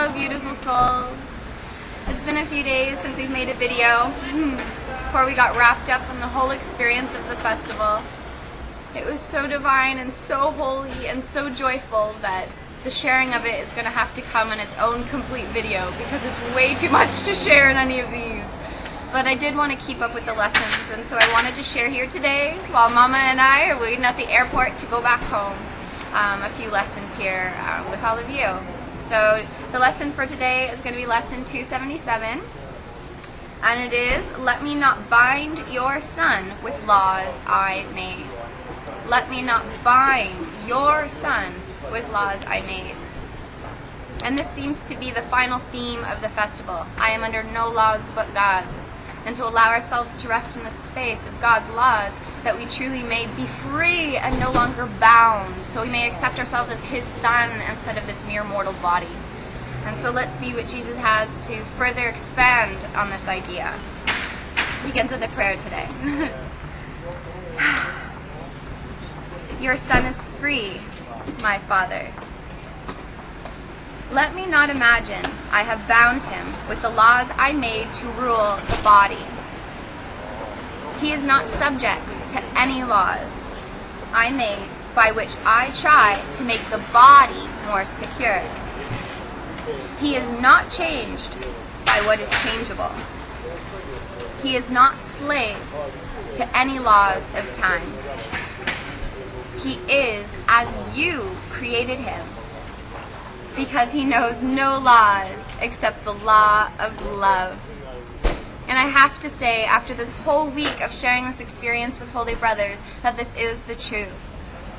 Hello, beautiful souls. It's been a few days since we've made a video before we got wrapped up in the whole experience of the festival. It was so divine and so holy and so joyful that the sharing of it is going to have to come in its own complete video because it's way too much to share in any of these. But I did want to keep up with the lessons, and so I wanted to share here today while Mama and I are waiting at the airport to go back home. A few lessons here with all of you. So the lesson for today is going to be lesson 277, and it is, let me not bind your son with laws I made. Let me not bind your son with laws I made. And this seems to be the final theme of the festival. I am under no laws but God's. And to allow ourselves to rest in the space of God's laws, that we truly may be free and no longer bound, so we may accept ourselves as His Son instead of this mere mortal body. And so let's see what Jesus has to further expand on this idea. It begins with a prayer today. Your Son is free, my Father. Let me not imagine I have bound him with the laws I made to rule the body. He is not subject to any laws I made by which I try to make the body more secure. He is not changed by what is changeable. He is not slave to any laws of time. He is as you created him, because he knows no laws except the law of love. And I have to say, after this whole week of sharing this experience with Holy Brothers, that this is the truth.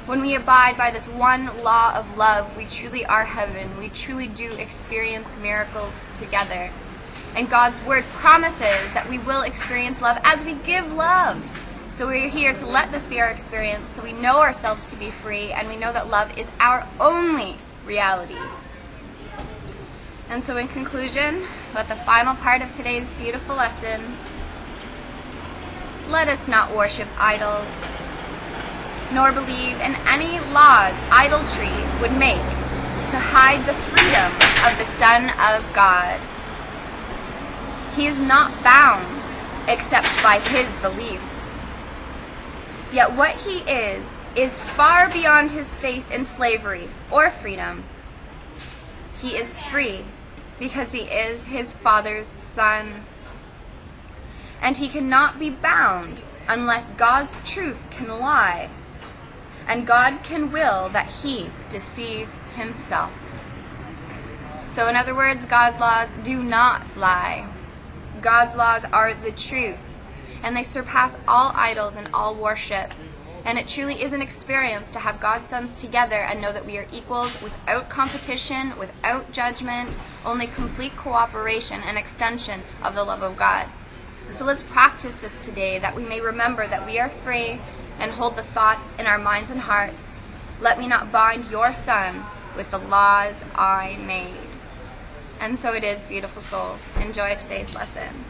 When we abide by this one law of love, we truly are heaven. We truly do experience miracles together. And God's Word promises that we will experience love as we give love. So we're here to let this be our experience, so we know ourselves to be free, and we know that love is our only reality. And so in conclusion, with the final part of today's beautiful lesson, let us not worship idols, nor believe in any laws idolatry would make to hide the freedom of the Son of God. He is not bound except by his beliefs. Yet what he is far beyond his faith in slavery or freedom. He is free because he is his Father's Son. And he cannot be bound unless God's truth can lie, and God can will that he deceive himself. So in other words, God's laws do not lie. God's laws are the truth, and they surpass all idols and all worship. And it truly is an experience to have God's sons together and know that we are equals without competition, without judgment, only complete cooperation and extension of the love of God. So let's practice this today, that we may remember that we are free and hold the thought in our minds and hearts, let me not bind your Son with the laws I made. And so it is, beautiful souls. Enjoy today's lesson.